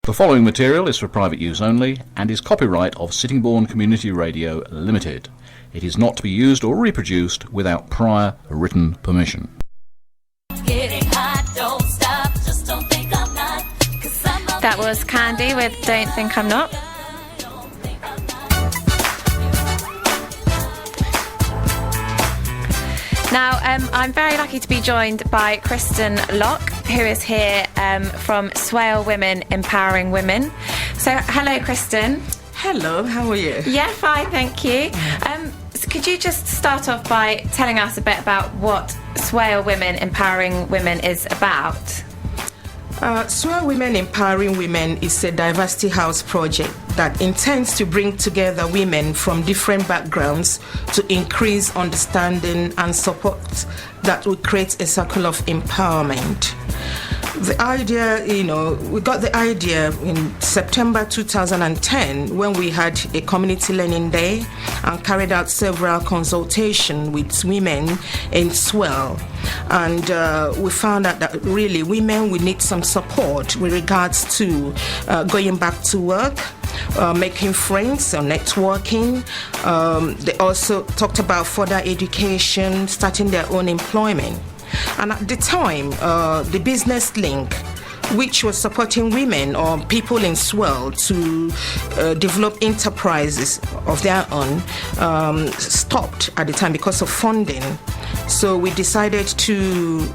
The following material is for private use only and is copyright of Sittingbourne Community Radio Limited. It is not to be used or reproduced without prior written permission. That was Candy with Don't Think I'm Not. Now, I'm very lucky to be joined by Christine Locke, who is here from Swale Women Empowering Women. So, hello, Christine. Hello, how are you? Yeah, fine, thank you. So could you just start off by telling us a bit about what Swale Women Empowering Women is about? Swale Women Empowering Women is a diversity house project that intends to bring together women from different backgrounds to increase understanding and support that will create a circle of empowerment. The idea, we got the idea in September 2010 when we had a community learning day and carried out several consultations with women in Swale. And we found out that really women will need some support with regards to going back to work, making friends or networking. They also talked about further education, starting their own employment. And at the time, the business link, which was supporting women or people in Swale to develop enterprises of their own, stopped at the time because of funding. So we decided to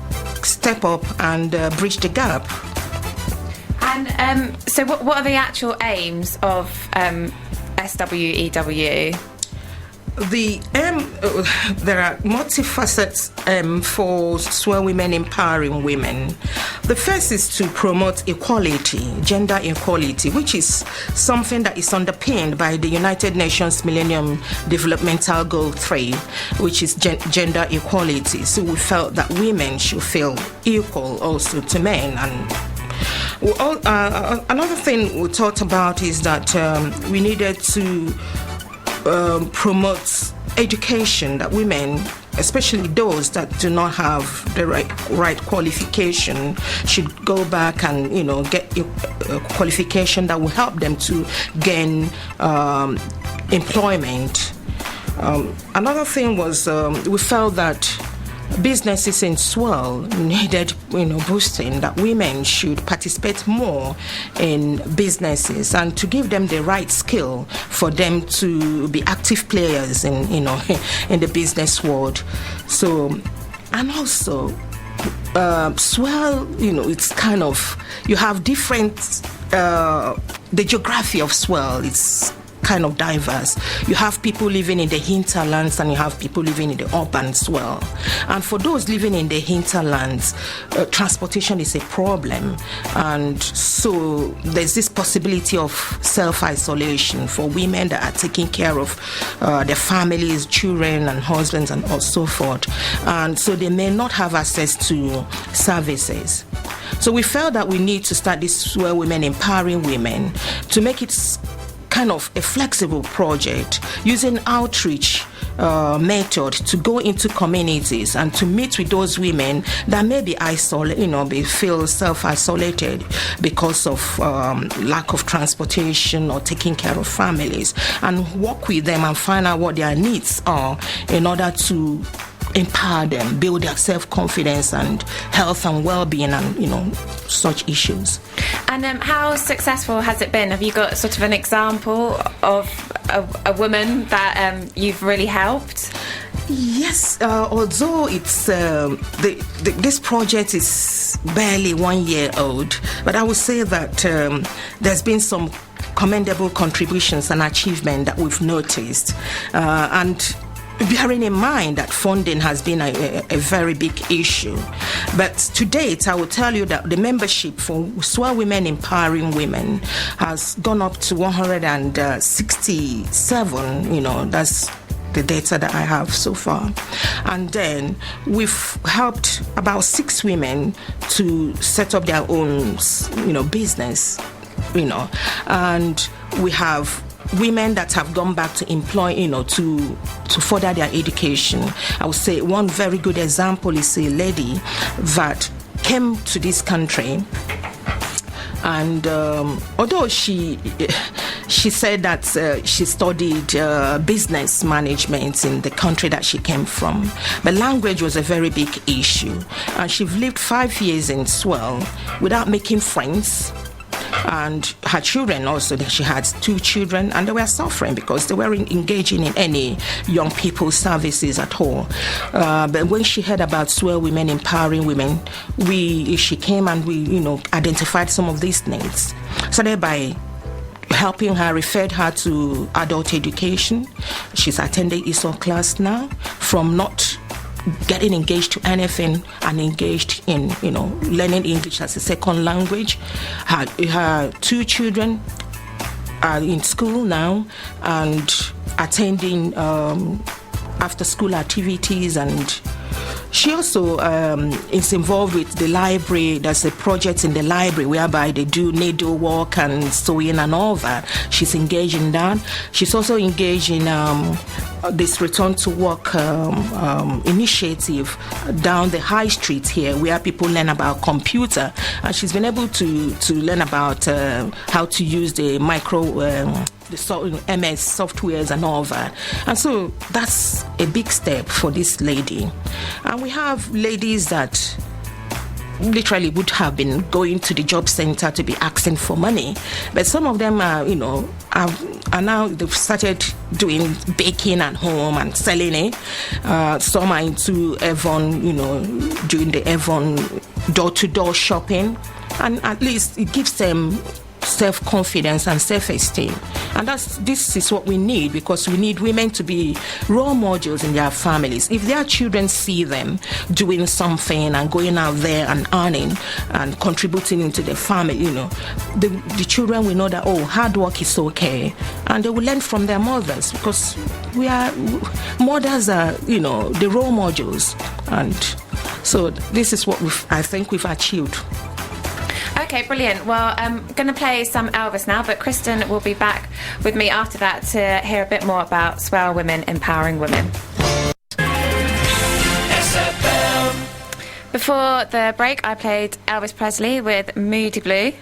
step up and bridge the gap. And so what are the actual aims of SWEW? There are multifacets for Swale Women Empowering Women. The first is to promote equality, gender equality, which is something that is underpinned by the United Nations Millennium Developmental Goal 3, which is gender equality. So we felt that women should feel equal also to men. And another thing we thought about is that we needed to promote education, that women, especially those that do not have the right qualification, should go back and get a qualification that will help them to gain employment. Another thing was we felt that businesses in Swale needed boosting, that women should participate more in businesses and to give them the right skill for them to be active players in in the business world. So, and also Swale, it's kind of, you have different the geography of Swale, it's kind of diverse. You have people living in the hinterlands and you have people living in the urban Swale. And for those living in the hinterlands, transportation is a problem. And so there's this possibility of self-isolation for women that are taking care of their families, children and husbands and so forth. And so they may not have access to services. So we felt that we need to start this Swale Women Empowering Women to make it kind of a flexible project using outreach method to go into communities and to meet with those women that may be isolated, they feel self-isolated because of lack of transportation or taking care of families, and work with them and find out what their needs are in order to empower them, build their self-confidence and health and well-being and such issues. And how successful has it been? Have you got sort of an example of a woman that you've really helped? Yes, although it's this project is barely 1 year old, but I would say that there's been some commendable contributions and achievement that we've noticed, and bearing in mind that funding has been a very big issue. But to date, I will tell you that the membership for Swale Women Empowering Women has gone up to 167, that's the data that I have so far. And then we've helped about 6 women to set up their own, business, and we have women that have gone back to employ, to further their education. I would say one very good example is a lady that came to this country And although she said that she studied business management in the country that she came from, but language was a very big issue. And she lived 5 years in Swale without making friends. And her children also, she had 2 children, and they were suffering because they weren't engaging in any young people services at all. But when she heard about Swale Women Empowering Women, she came and we identified some of these needs. So thereby helping her, referred her to adult education. She's attending ESOL class now, from not getting engaged to anything and engaged in learning English as a second language. Her 2 children are in school now and attending after school activities, and she also is involved with the library. There's a project in the library whereby they do needlework and sewing and all that. She's engaged in that. She's also engaged in this return to work initiative down the high street here, where people learn about computer, and she's been able to learn about how to use the MS softwares and all that. And so that's a big step for this lady. And we have ladies that literally would have been going to the job center to be asking for money, but some of them are now they've started doing baking at home and selling it. Some are into Avon, doing the Avon door-to-door shopping, and at least it gives them self-confidence and self-esteem. And this is what we need, because we need women to be role models in their families. If their children see them doing something and going out there and earning and contributing into the family, the children will know that, hard work is okay, and they will learn from their mothers, because mothers are the role models. And so this is what I think we've achieved. Okay, brilliant. Well, I'm going to play some Elvis now, but Kristen will be back with me after that to hear a bit more about Swale Women Empowering Women. SFM. Before the break, I played Elvis Presley with Moody Blue.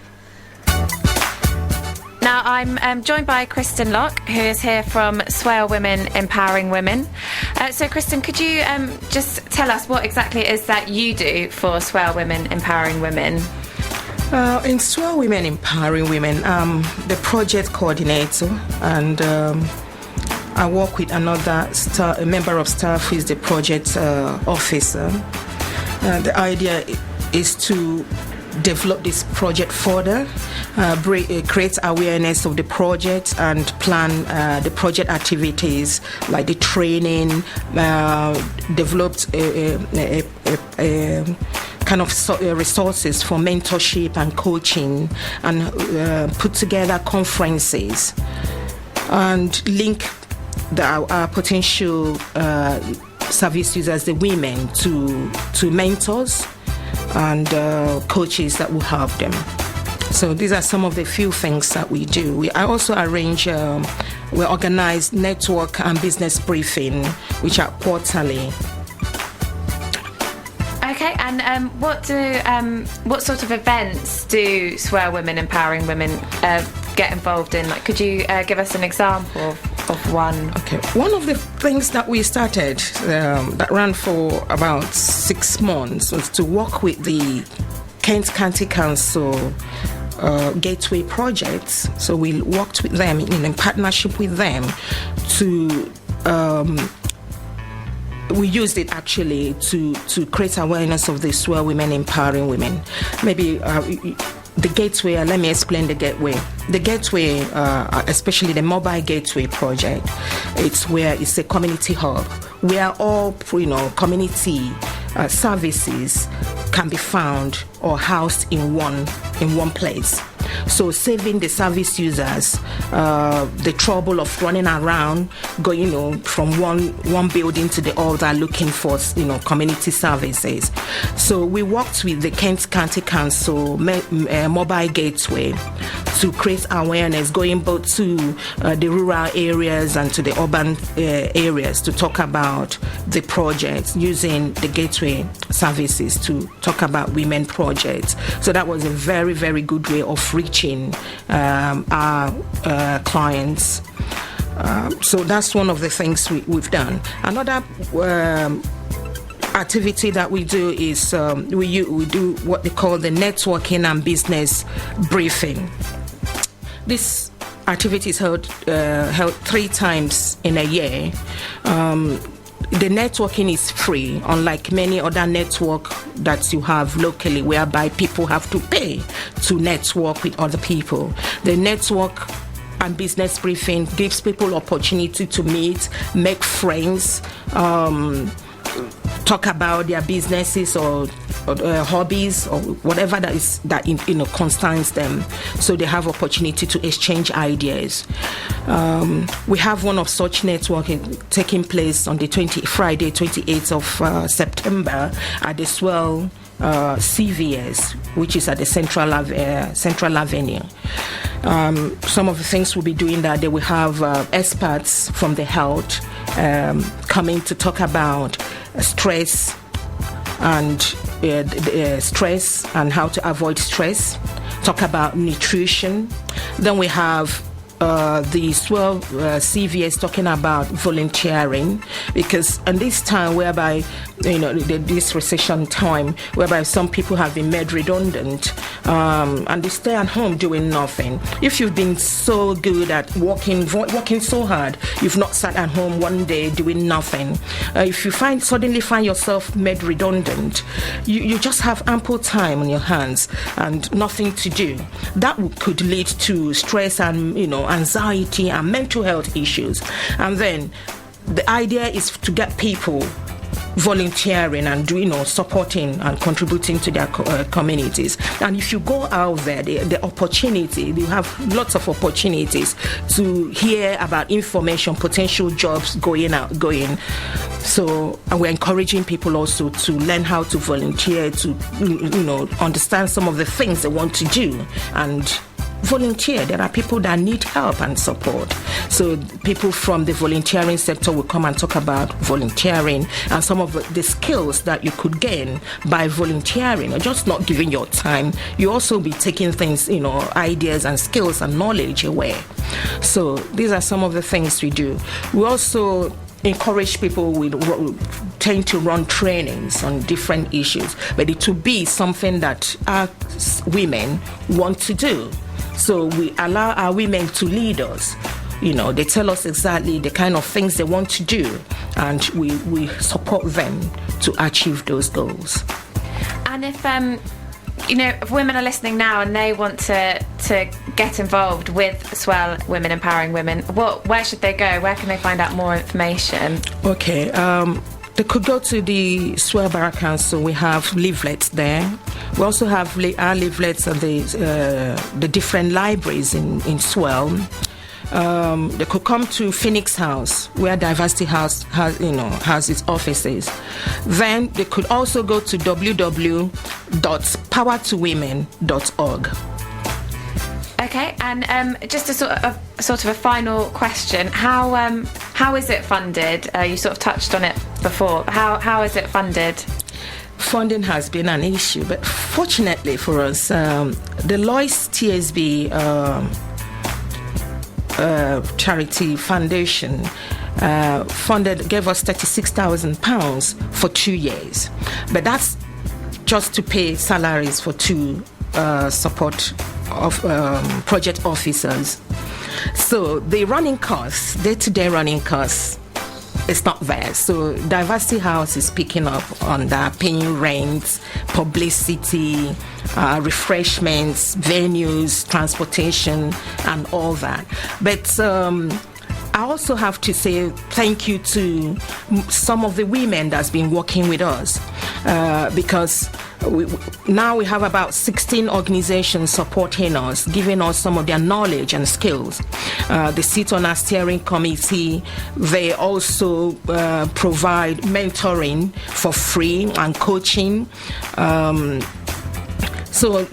Now, I'm joined by Christine Locke, who is here from Swale Women Empowering Women. So, Kristen, could you just tell us what exactly it is that you do for Swale Women Empowering Women? In Swale Women Empowering Women, I'm the project coordinator, and I work with another a member of staff who is the project officer. The idea is to develop this project further, create awareness of the project, and plan the project activities like the training, developed a kind of resources for mentorship and coaching, and put together conferences and link our potential service users, the women, to mentors and coaches that will help them. So these are some of the few things that we do. I also arrange, we organize network and business briefing, which are quarterly. Okay, and what sort of events do Swale Women Empowering Women get involved in? Like, could you give us an example of one? Okay, one of the things that we started that ran for about 6 months was to work with the Kent County Council Gateway projects. So we worked with them in partnership with them to. We used it actually to create awareness of the Swale Women Empowering Women. Maybe the Gateway, let me explain the Gateway. The Gateway, especially the Mobile Gateway project, it's a community hub where all community services can be found or housed in one place. So saving the service users the trouble of running around, going from one building to the other looking for community services. So we worked with the Kent County Council Mobile Gateway to create awareness, going both to the rural areas and to the urban areas, to talk about the projects, using the Gateway services to talk about women projects. So that was a very, very good way of reaching our clients. So that's one of the things we've done. Another activity that we do is we do what they call the networking and business briefing. This activity is held 3 times in a year. The networking is free, unlike many other network that you have locally, whereby people have to pay to network with other people. The network and business briefing gives people opportunity to meet, make friends, talk about their businesses or hobbies or whatever that concerns them, so they have opportunity to exchange ideas. We have one of such networking taking place on the Friday 28th of September at the Swale CVS, which is at the Central Avenue. Some of the things we'll be doing that, they will have experts from the health coming to talk about stress and how to avoid stress, talk about nutrition. Then we have the Swale CVS talking about volunteering, because in this time whereby this recession time whereby some people have been made redundant and they stay at home doing nothing. If you've been so good at working so hard, you've not sat at home one day doing nothing. If you suddenly find yourself made redundant, you just have ample time on your hands and nothing to do. That could lead to stress and anxiety and mental health issues. And then the idea is to get people volunteering and supporting and contributing to their communities. And if you go out there, the opportunity, you have lots of opportunities to hear about information, potential jobs going. So, and we're encouraging people also to learn how to volunteer, to understand some of the things they want to do and volunteer. There are people that need help and support. So people from the volunteering sector will come and talk about volunteering and some of the skills that you could gain by volunteering, or just not giving your time. You also be taking things, ideas and skills and knowledge away. So these are some of the things we do. We also encourage people. We tend to run trainings on different issues, but it will be something that our women want to do. So we allow our women to lead us. They tell us exactly the kind of things they want to do, and we support them to achieve those goals. And if if women are listening now and they want to get involved with Swale Women Empowering Women, where should they go? Where can they find out more information? Okay. They could go to the Swale Borough Council. We have leaflets there. We also have our leaflets at the different libraries in Swale. They could come to Phoenix House, where Diversity House has its offices. Then they could also go to www.powertowomen.org. Okay, and just a sort of a final question: how is it funded? You sort of touched on it before. How is it funded? Funding has been an issue, but fortunately for us, the Lois TSB charity foundation gave us £36,000 for 2 years, but that's just to pay salaries for 2 support of project officers. So the running costs, day-to-day running costs, it's not there. So Diversity House is picking up on that, paying rent, publicity, refreshments, venues, transportation, and all that. But I also have to say thank you to some of the women that's been working with us, because now we have about 16 organizations supporting us, giving us some of their knowledge and skills. They sit on our steering committee. They also provide mentoring for free and coaching. So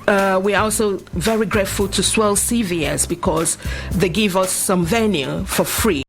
we are also very grateful to Swale CVS because they give us some venue for free.